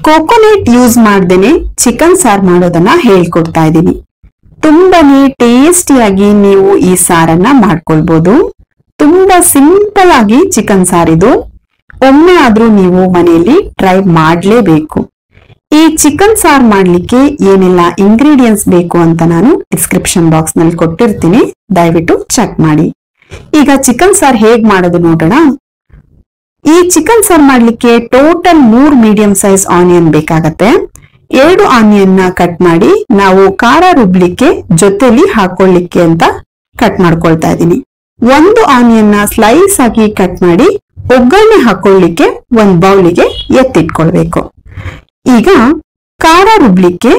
Coconut use ಮಾಡ್ದೇನೆ chicken sir ಮಾಡೋದನ್ನ ಹೇಳ್ಕೊಡ್ತಾ ಇದ್ದೀನಿ. ತುಂಬಾನೇ ಟೇಸ್ಟಿಯಾಗಿ ನೀವು ಈ ಸಾರನ್ನ ಮಾಡ್ಕೊಳ್ಬಹುದು. ತುಂಬಾ ಸಿಂಪಲ್ ಆಗಿ ಚಿಕನ್ ಸಾರ್ ಇದು. ಒಮ್ಮೆ ಆದ್ರೂ ನೀವು ಮನೆಯಲ್ಲಿ ಟ್ರೈ ಮಾಡ್ಲೇಬೇಕು. ಈ ಚಿಕನ್ ಸಾರ್ ಮಾಡ್ಲಿಕ್ಕೆ ಏನೆಲ್ಲ ಇಂಗ್ರೀಡಿಯೆಂಟ್ಸ್ ಬೇಕು ಅಂತ ನಾನು ಡಿಸ್ಕ್ರಿಪ್ಷನ್ ಬಾಕ್ಸ್ ನಲ್ಲಿ ಕೊಟ್ಟಿರ್ತೀನಿ, ದಯವಿಟ್ಟು ಚೆಕ್ ಮಾಡಿ. ಈಗ ಚಿಕನ್ ಸಾರ್ ಹೇಗ್ ಮಾಡೋದು ನೋಡೋಣ. ಈ ಚಿಕನ್ ಸಾರ್ ಮಾಡ್ಲಿಕ್ಕೆ ಟೋಟಲ್ 3 ಮೀಡಿಯಂ ಸೈಜ್ ಆನಿಯನ್ ಬೇಕಾಗತ್ತೆ. 2 ಆನಿಯನ್ ನ ಕಟ್ ಮಾಡಿ ನಾವು ಖಾರ ರುಬ್ಲಿಕ್ಕೆ ಜೊತೆಲಿ ಹಾಕೊಳ್ಳಿಕ್ಕೆ ಅಂತ ಕಟ್ ಮಾಡ್ಕೊಳ್ತಾ ಇದ್ದೀನಿ. 1 ಆನಿಯನ್ ನ ಸ್ಲೈಸ್ ಆಗಿ ಕಟ್ ಮಾಡಿ ಒಗ್ಗರಣೆ ಹಾಕೊಳ್ಳಿಕ್ಕೆ ಒಂದು ಬೌಲಿಗೆ ಎತ್ತಿಟ್ಕೊಳ್ಬೇಕು. ಈಗ ಖಾರ ರುಬ್ಲಿಕ್ಕೆ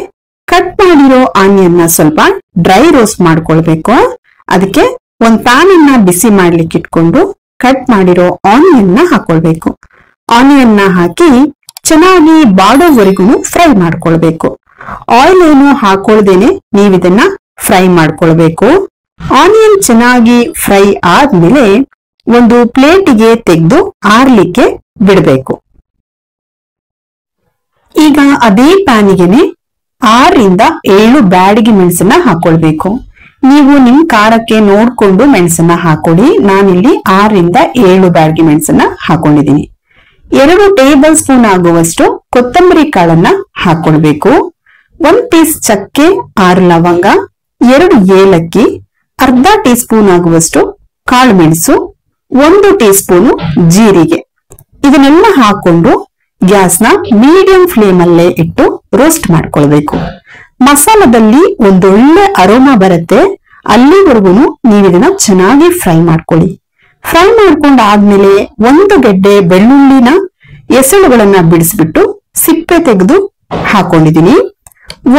ಕಟ್ ಮಾಡಿರೋ ಆನಿಯನ್ ನ ಸ್ವಲ್ಪ ಡ್ರೈ ರೋಸ್ಟ್ ಮಾಡ್ಕೊಳ್ಬೇಕು. ಅದಕ್ಕೆ ಒಂದು ಪ್ಯಾನ್ ಅನ್ನ ಬಿಸಿ ಮಾಡ್ಲಿಕ್ಕೆ ಇಟ್ಕೊಂಡು ಕಟ್ ಮಾಡಿರೋ ಆನಿಯನ್ ನ ಹಾಕೊಳ್ಬೇಕು. ಆನಿಯನ್ ನ ಹಾಕಿ ಚೆನ್ನಾಗಿ ಬಾಡೋವರೆಗೂ ಫ್ರೈ ಮಾಡ್ಕೊಳ್ಬೇಕು. ಆಯಿಲ್ ಏನು ಹಾಕೊಳ್ದೇನೆ ನೀವಿದನ್ನ ಫ್ರೈ ಮಾಡ್ಕೊಳ್ಬೇಕು. ಆನಿಯನ್ ಚೆನ್ನಾಗಿ ಫ್ರೈ ಆದ್ಮೇಲೆ ಒಂದು ಪ್ಲೇಟಿಗೆ ತೆಗೆದು ಆರ್ಲಿಕ್ಕೆ ಬಿಡಬೇಕು. ಈಗ ಅದೇ ಪ್ಯಾನಿಗೆನೆ 6 ರಿಂದ 7 ಬ್ಯಾಡಗಿ ಮೆಣಸನ್ನ ಹಾಕೊಳ್ಬೇಕು. ನೀವು ನಿಮ್ ಖಾರಕ್ಕೆ ನೋಡ್ಕೊಂಡು ಮೆಣಸನ್ನ ಹಾಕೊಳ್ಳಿ. ನಾನಿಲ್ಲಿ 6 ರಿಂದ 7 ಬ್ಯಾಡಗಿ ಮೆಣಸನ್ನ ಹಾಕೊಂಡಿದ್ದೀನಿ. 2 ಟೇಬಲ್ ಸ್ಪೂನ್ ಆಗುವಷ್ಟು ಕೊತ್ತಂಬರಿ ಕಾಳನ್ನ ಹಾಕೊಳ್ಬೇಕು. 1 ಪೀಸ್ ಚಕ್ಕೆ, 6 ಲವಂಗ, 2 ಏಲಕ್ಕಿ, ಅರ್ಧ ಟೀ ಸ್ಪೂನ್ ಆಗುವಷ್ಟು ಕಾಳು ಮೆಣಸು, 1 ಟೀ ಸ್ಪೂನ್ ಜೀರಿಗೆ, ಇದನ್ನೆಲ್ಲ ಹಾಕೊಂಡು ಗ್ಯಾಸ್ನ ಮೀಡಿಯಂ ಫ್ಲೇಮ್ ಅಲ್ಲೇ ಇಟ್ಟು ರೋಸ್ಟ್ ಮಾಡ್ಕೊಳ್ಬೇಕು. ಮಸಾಲದಲ್ಲಿ ಒಂದೊಳ್ಳೆ ಅರೋಮಾ ಬರುತ್ತೆ, ಅಲ್ಲಿವರೆಗೂ ನೀವಿದನ್ನ ಚೆನ್ನಾಗಿ ಫ್ರೈ ಮಾಡ್ಕೊಳ್ಳಿ. ಫ್ರೈ ಮಾಡ್ಕೊಂಡಾದ್ಮೇಲೆ 1 ಗೆಡ್ಡೆ ಬೆಳ್ಳುಳ್ಳಿನ ಎಸಳುಗಳನ್ನ ಬಿಡಿಸ್ಬಿಟ್ಟು ಸಿಪ್ಪೆ ತೆಗೆದು ಹಾಕೊಂಡಿದೀನಿ.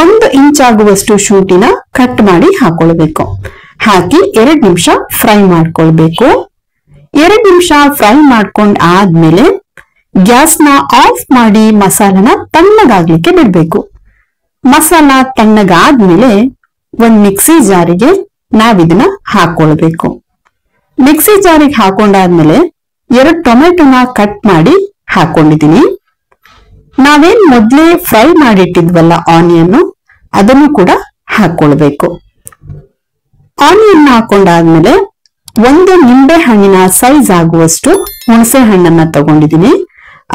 1 ಇಂಚ್ ಆಗುವಷ್ಟು ಶುಂಠಿನ ಕಟ್ ಮಾಡಿ ಹಾಕೊಳ್ಬೇಕು. ಹಾಕಿ 2 ನಿಮಿಷ ಫ್ರೈ ಮಾಡ್ಕೊಳ್ಬೇಕು. 2 ನಿಮಿಷ ಫ್ರೈ ಮಾಡ್ಕೊಂಡ್ ಆದ್ಮೇಲೆ ಗ್ಯಾಸ್ನ ಆಫ್ ಮಾಡಿ ಮಸಾಲನ ತಣ್ಣಗಾಗ್ಲಿಕ್ಕೆ ಬಿಡ್ಬೇಕು. ಮಸಾಲ ತಣ್ಣಗಾದ್ಮೇಲೆ ಒಂದ್ ಮಿಕ್ಸಿ ಜಾರಿಗೆ ನಾವಿದನ್ನ ಹಾಕೊಳ್ಬೇಕು. ಮಿಕ್ಸಿ ಜಾರಿಗೆ ಹಾಕೊಂಡಾದ್ಮೇಲೆ 2 ಟೊಮೆಟೊನ ಕಟ್ ಮಾಡಿ ಹಾಕೊಂಡಿದೀನಿ. ನಾವೇನ್ ಮೊದ್ಲೇ ಫ್ರೈ ಮಾಡಿಟ್ಟಿದ್ವಲ್ಲ ಆನಿಯನ್, ಅದನ್ನು ಕೂಡ ಹಾಕೊಳ್ಬೇಕು. ಆನಿಯನ್ ಹಾಕೊಂಡಾದ್ಮೇಲೆ 1 ನಿಂಬೆ ಹಣ್ಣಿನ ಸೈಜ್ ಆಗುವಷ್ಟು ಹುಣಸೆ ಹಣ್ಣನ್ನ ತಗೊಂಡಿದೀನಿ,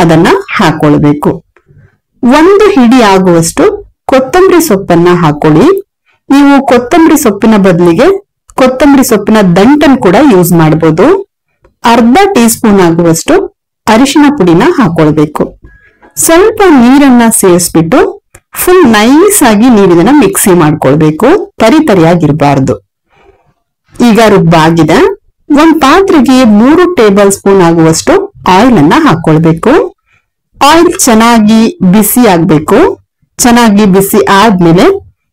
ಅದನ್ನ ಹಾಕೊಳ್ಬೇಕು. 1 ಹಿಡಿ ಆಗುವಷ್ಟು ಕೊತ್ತಂಬರಿ ಸೊಪ್ಪನ್ನ ಹಾಕೊಳ್ಳಿ. ನೀವು ಕೊತ್ತಂಬರಿ ಸೊಪ್ಪಿನ ಬದಲಿಗೆ ಕೊತ್ತಂಬರಿ ಸೊಪ್ಪಿನ ದಂಟನ್ನು ಕೂಡ ಯೂಸ್ ಮಾಡಬಹುದು. ಅರ್ಧ ಟೀ ಸ್ಪೂನ್ ಆಗುವಷ್ಟು ಅರಿಶಿನ ಪುಡಿನ ಹಾಕೊಳ್ಬೇಕು. ಸ್ವಲ್ಪ ನೀರನ್ನ ಸೇರಿಸ್ಬಿಟ್ಟು ಫುಲ್ ನೈಸ್ ಆಗಿ ನೀರಿನ ಮಿಕ್ಸಿ ಮಾಡ್ಕೊಳ್ಬೇಕು, ತರಿಯಾಗಿರ್ಬಾರ್ದು. ಈಗ ರುಬ್ಬಾಗಿದೆ. 1 ಪಾತ್ರೆಗೆ 3 ಟೇಬಲ್ ಸ್ಪೂನ್ ಆಗುವಷ್ಟು ಆಯಿಲ್ ಅನ್ನ ಹಾಕೊಳ್ಬೇಕು. ಆಯಿಲ್ ಚೆನ್ನಾಗಿ ಬಿಸಿ ಆಗ್ಬೇಕು. ಚೆನ್ನಾಗಿ ಬಿಸಿ ಆದ್ಮೇಲೆ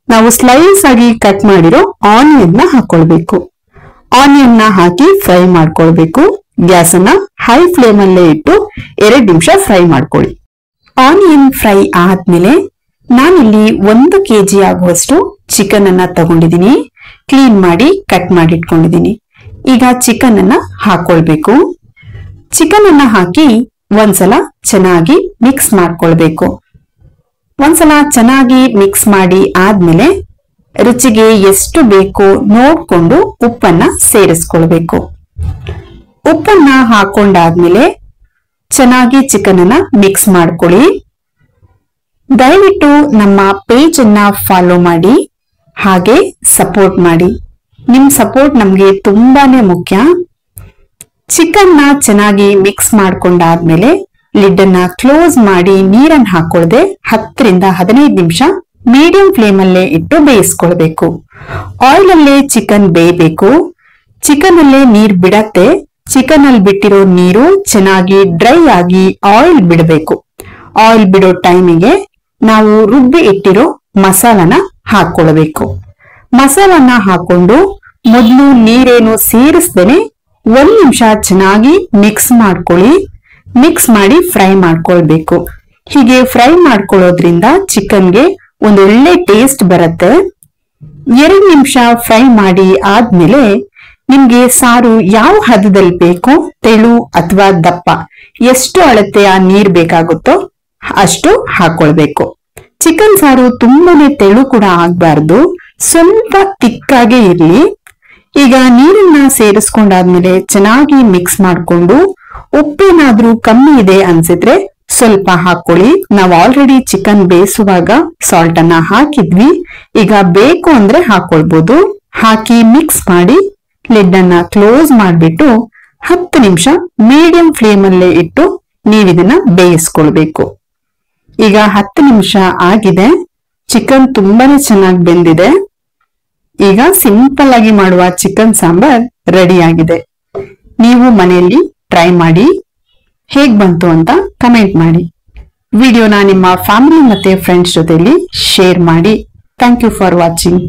ನಾವು ಸ್ಲೈಸ್ ಆಗಿ ಕಟ್ ಮಾಡಿರೋ ಆನಿಯನ್ ನ ಹಾಕೊಳ್ಬೇಕು. ಆನಿಯನ್ ನ ಹಾಕಿ ಫ್ರೈ ಮಾಡ್ಕೊಳ್ಬೇಕು. ಗ್ಯಾಸ್ ಅನ್ನ ಹೈ ಫ್ಲೇಮ್ ಅಲ್ಲೇ ಇಟ್ಟು 2 ನಿಮಿಷ ಫ್ರೈ ಮಾಡ್ಕೊಳ್ಳಿ. ಆನಿಯನ್ ಫ್ರೈ ಆದ್ಮೇಲೆ ನಾನಿಲ್ಲಿ 1 ಕೆಜಿ ಆಗುವಷ್ಟು ಚಿಕನ್ ಅನ್ನ ತಗೊಂಡಿದೀನಿ. ಕ್ಲೀನ್ ಮಾಡಿ ಕಟ್ ಮಾಡಿ ಇಟ್ಕೊಂಡಿದೀನಿ. ಈಗ ಚಿಕನ್ ಅನ್ನ ಹಾಕೊಳ್ಬೇಕು. ಚಿಕನ್ ಅನ್ನ ಹಾಕಿ ಒಂದ್ಸಲ ಚೆನ್ನಾಗಿ ಮಿಕ್ಸ್ ಮಾಡ್ಕೊಳ್ಬೇಕು. ಒಂದ್ಸಲ ಚೆನ್ನಾಗಿ ಮಿಕ್ಸ್ ಮಾಡಿ ಆದ್ಮೇಲೆ ರುಚಿಗೆ ಎಷ್ಟು ಬೇಕೋ ನೋಡ್ಕೊಂಡು ಉಪ್ಪನ್ನ ಸೇರಿಸ್ಕೊಳ್ಬೇಕು. ಉಪ್ಪನ್ನ ಹಾಕೊಂಡಾದ್ಮೇಲೆ ಚೆನ್ನಾಗಿ ಚಿಕನ್ ಅನ್ನ ಮಿಕ್ಸ್ ಮಾಡ್ಕೊಳ್ಳಿ. ದಯವಿಟ್ಟು ನಮ್ಮ ಪೇಜ್ ಅನ್ನ ಫಾಲೋ ಮಾಡಿ, ಹಾಗೆ ಸಪೋರ್ಟ್ ಮಾಡಿ. ನಿಮ್ ಸಪೋರ್ಟ್ ನಮ್ಗೆ ತುಂಬಾನೇ ಮುಖ್ಯ. ಚಿಕನ್ ನ ಚೆನ್ನಾಗಿ ಮಿಕ್ಸ್ ಮಾಡ್ಕೊಂಡಾದ್ಮೇಲೆ ಲಿಡ್ ಅನ್ನ ಕ್ಲೋಸ್ ಮಾಡಿ ನೀರನ್ನ ಹಾಕೊಳ್ಳದೆ 10 ರಿಂದ 15 ನಿಮಿಷ ಮೀಡಿಯಂ ಫ್ಲೇಮ್ ಅಲ್ಲೇ ಇಟ್ಟು ಬೇಯಿಸ್ಕೊಳ್ಬೇಕು. ಆಯಿಲ್ ಅಲ್ಲೇ ಚಿಕನ್ ಬೇಯಬೇಕು. ಚಿಕನ್ ಅಲ್ಲೇ ನೀರ್ ಬಿಡತ್ತೆ. ಚಿಕನ್ ಅಲ್ಲಿ ಬಿಟ್ಟಿರೋ ನೀರು ಚೆನ್ನಾಗಿ ಡ್ರೈ ಆಗಿ ಆಯಿಲ್ ಬಿಡಬೇಕು. ಆಯಿಲ್ ಬಿಡೋ ಟೈಮಿಗೆ ನಾವು ರುಬ್ಬಿ ಇಟ್ಟಿರೋ ಮಸಾಲನ ಹಾಕೊಳ್ಬೇಕು. ಮಸಾಲನ ಹಾಕೊಂಡು ಮೊದಲು ನೀರೇನು ಸೇರಿಸ್ದೇನೆ 1 ನಿಮಿಷ ಚೆನ್ನಾಗಿ ಮಿಕ್ಸ್ ಮಾಡ್ಕೊಳ್ಳಿ. ಮಿಕ್ಸ್ ಮಾಡಿ ಫ್ರೈ ಮಾಡ್ಕೊಳ್ಬೇಕು. ಹೀಗೆ ಫ್ರೈ ಮಾಡ್ಕೊಳ್ಳೋದ್ರಿಂದ ಚಿಕನ್ಗೆ ಒಂದೊಳ್ಳೆ ಟೇಸ್ಟ್ ಬರುತ್ತೆ. 2 ನಿಮಿಷ ಫ್ರೈ ಮಾಡಿ ಆದ್ಮೇಲೆ ನಿಮ್ಗೆ ಸಾರು ಯಾವ ಹದದಲ್ಲಿ ಬೇಕು, ತೆಳು ಅಥವಾ ದಪ್ಪ, ಎಷ್ಟು ಅಳತೆಯ ನೀರ್ ಬೇಕಾಗುತ್ತೋ ಅಷ್ಟು ಹಾಕೊಳ್ಬೇಕು. ಚಿಕನ್ ಸಾರು ತುಂಬಾನೇ ತೆಳು ಕೂಡ ಆಗ್ಬಾರ್ದು, ಸ್ವಲ್ಪ ತಿಕ್ಕಾಗೆ ಇರ್ಲಿ. ಈಗ ನೀರನ್ನ ಸೇರಿಸ್ಕೊಂಡಾದ್ಮೇಲೆ ಚೆನ್ನಾಗಿ ಮಿಕ್ಸ್ ಮಾಡ್ಕೊಂಡು ಉಪ್ಪೇನಾದ್ರೂ ಕಮ್ಮಿ ಇದೆ ಅನ್ಸಿದ್ರೆ ಸ್ವಲ್ಪ ಹಾಕೊಳ್ಳಿ. ನಾವ್ ಆಲ್ರೆಡಿ ಚಿಕನ್ ಬೇಯಿಸುವಾಗ ಸಾಲ್ಟ್ ಅನ್ನ ಹಾಕಿದ್ವಿ, ಈಗ ಬೇಕು ಅಂದ್ರೆ ಹಾಕೊಳ್ಬಹುದು. ಹಾಕಿ ಮಿಕ್ಸ್ ಮಾಡಿ ಲಿಡ್ ಅನ್ನ ಕ್ಲೋಸ್ ಮಾಡ್ಬಿಟ್ಟು 10 ನಿಮಿಷ ಮೀಡಿಯಂ ಫ್ಲೇಮ್ ಅಲ್ಲೇ ಇಟ್ಟು ನೀವಿದನ್ನ ಬೇಯಿಸ್ಕೊಳ್ಬೇಕು. ಈಗ 10 ನಿಮಿಷ ಆಗಿದೆ, ಚಿಕನ್ ತುಂಬಾನೇ ಚೆನ್ನಾಗಿ ಬೆಂದಿದೆ. ಈಗ ಸಿಂಪಲ್ ಆಗಿ ಮಾಡುವ ಚಿಕನ್ ಸಾಂಬಾರ್ ರೆಡಿ ಆಗಿದೆ. ನೀವು ಮನೆಯಲ್ಲಿ ಟ್ರೈ ಮಾಡಿ, ಹೇಗ್ ಬಂತು ಅಂತ ಕಮೆಂಟ್ ಮಾಡಿ. ವಿಡಿಯೋನ ನಿಮ್ಮ ಫ್ಯಾಮಿಲಿ ಮತ್ತೆ ಫ್ರೆಂಡ್ಸ್ ಜೊತೆಲಿ ಶೇರ್ ಮಾಡಿ. Thank you for watching.